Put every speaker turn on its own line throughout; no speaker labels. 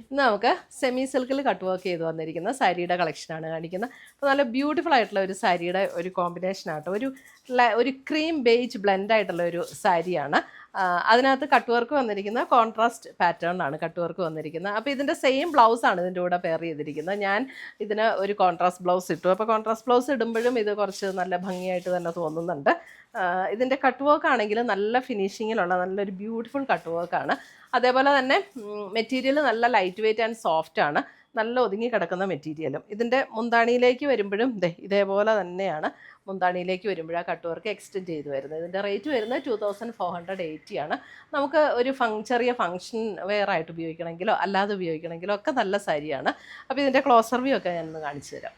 ഇന്ന് നമുക്ക് സെമി സിൽക്കിൽ കട്ട് വർക്ക് ചെയ്ത് വന്നിരിക്കുന്ന സാരിയുടെ കളക്ഷനാണ് കാണിക്കുന്നത്. അപ്പോൾ നല്ല ബ്യൂട്ടിഫുൾ ആയിട്ടുള്ള ഒരു സാരിയുടെ ഒരു കോമ്പിനേഷൻ ആട്ടോ, ഒരു ക്രീം ബേജ് ബ്ലെൻഡ് ആയിട്ടുള്ള ഒരു സാരിയാണ്. അതിനകത്ത് കട്ട് വർക്ക് വന്നിരിക്കുന്ന കോൺട്രാസ്റ്റ് പാറ്റേൺ ആണ് കട്ട് വർക്ക് വന്നിരിക്കുന്നത്. അപ്പോൾ ഇതിൻ്റെ സെയിം ബ്ലൗസാണ് ഇതിൻ്റെ കൂടെ പെയർ ചെയ്തിരിക്കുന്നത്. ഞാൻ ഇതിന് ഒരു കോൺട്രാസ്റ്റ് ബ്ലൗസ് ഇട്ടു. അപ്പോൾ കോൺട്രാസ്റ്റ് ബ്ലൗസ് ഇടുമ്പോഴും ഇത് കുറച്ച് നല്ല ഭംഗിയായിട്ട് തന്നെ തോന്നുന്നുണ്ട്. ഇതിൻ്റെ കട്ട് വർക്ക് ആണെങ്കിൽ നല്ല ഫിനിഷിങ്ങിലുള്ള നല്ലൊരു ബ്യൂട്ടിഫുൾ കട്ട് വർക്കാണ്. അതേപോലെ തന്നെ മെറ്റീരിയൽ നല്ല ലൈറ്റ് വെയ്റ്റ് ആൻഡ് സോഫ്റ്റ് ആണ്, നല്ല ഒതുങ്ങി കിടക്കുന്ന മെറ്റീരിയലും. ഇതിൻ്റെ മുന്താണിയിലേക്ക് വരുമ്പോഴും ഇതേപോലെ തന്നെയാണ് മുന്താണിയിലേക്ക് വരുമ്പോൾ ആ കട്ട് വർക്ക് എക്സ്റ്റെൻഡ് ചെയ്ത് വരുന്നത്. ഇതിൻ്റെ റേറ്റ് വരുന്നത് 2480 ആണ്. നമുക്ക് ഒരു ചെറിയ ഫംഗ്ഷൻ വെയർ ആയിട്ട് ഉപയോഗിക്കണമെങ്കിലോ അല്ലാതെ ഉപയോഗിക്കണമെങ്കിലോ ഒക്കെ നല്ല സാരിയാണ്. അപ്പോൾ ഇതിൻ്റെ ക്ലോസർ വ്യൂ ഒക്കെ ഞാനൊന്ന് കാണിച്ചു തരാം.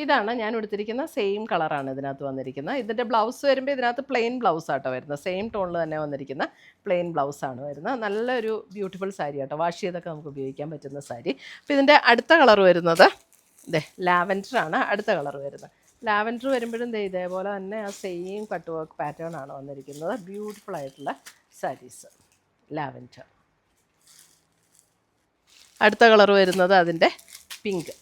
ഇതാണ് ഞാൻ എടുത്തിരിക്കുന്ന സെയിം കളറാണ് ഇതിനകത്ത് വന്നിരിക്കുന്നത്. ഇതിൻ്റെ ബ്ലൗസ് വരുമ്പോൾ ഇതിനകത്ത് പ്ലെയിൻ ബ്ലൗസ് ആട്ടോ വരുന്നത്. സെയിം ടോണിൽ തന്നെ വന്നിരിക്കുന്ന പ്ലെയിൻ ബ്ലൗസാണ് വരുന്നത്. നല്ലൊരു ബ്യൂട്ടിഫുൾ സാരി ആട്ടോ, വാഷ് ചെയ്തൊക്കെ നമുക്ക് ഉപയോഗിക്കാൻ പറ്റുന്ന സാരി. അപ്പോൾ ഇതിൻ്റെ അടുത്ത കളർ വരുന്നത് ലാവൻഡറാണ്. അടുത്ത കളർ വരുന്നത് ലാവൻഡർ വരുമ്പോഴും ഇതേപോലെ തന്നെ ആ സെയിം കട്ട് വർക്ക് പാറ്റേൺ ആണ് വന്നിരിക്കുന്നത്. ബ്യൂട്ടിഫുൾ ആയിട്ടുള്ള സാരീസ് ലാവൻഡർ. അടുത്ത കളർ വരുന്നത് അതിൻ്റെ പിങ്ക്.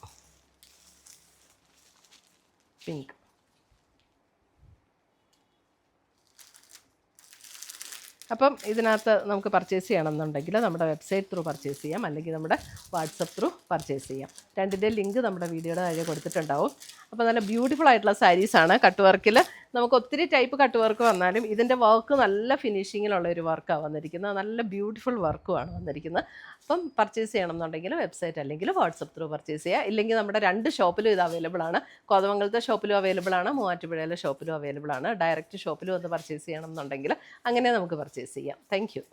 അപ്പം ഇതിനകത്ത് നമുക്ക് പർച്ചേസ് ചെയ്യണമെന്നുണ്ടെങ്കിൽ നമ്മുടെ വെബ്സൈറ്റ് ത്രൂ പർച്ചേസ് ചെയ്യാം, അല്ലെങ്കിൽ നമ്മുടെ വാട്സപ്പ് ത്രൂ പർച്ചേസ് ചെയ്യാം. രണ്ടിൻ്റെ ലിങ്ക് നമ്മുടെ വീഡിയോയുടെ താഴെ കൊടുത്തിട്ടുണ്ടാവും. അപ്പോൾ നല്ല ബ്യൂട്ടിഫുൾ ആയിട്ടുള്ള സാരീസാണ്. കട്ട് വർക്കിൽ നമുക്ക് ഒത്തിരി ടൈപ്പ് കട്ട് വർക്ക് വന്നാലും ഇതിൻ്റെ വർക്ക് നല്ല ഫിനിഷിങ്ങിലുള്ള ഒരു വർക്കാണ് വന്നിരിക്കുന്നത്. നല്ല ബ്യൂട്ടിഫുൾ വർക്കുമാണ് വന്നിരിക്കുന്നത്. അപ്പം പർച്ചേസ് ചെയ്യണമെന്നുണ്ടെങ്കിൽ വെബ്സൈറ്റ് അല്ലെങ്കിൽ വാട്സപ്പ് ത്രൂ പർച്ചേസ് ചെയ്യുക. ഇല്ലെങ്കിൽ നമ്മുടെ 2 ഷോപ്പിലും ഇത് അവൈലബിൾ ആണ്. കോതമംഗലത്തെ ഷോപ്പിലും അവൈലബിൾ ആണ്, മൂവാറ്റുപുഴയിലെ ഷോപ്പിലും അവൈലബിൾ ആണ്. ഡയറക്റ്റ് ഷോപ്പിലും ഒന്ന് പർച്ചേസ് ചെയ്യണമെന്നുണ്ടെങ്കിൽ അങ്ങനെ നമുക്ക് പർച്ചേസ് ചെയ്യാം. Thank you.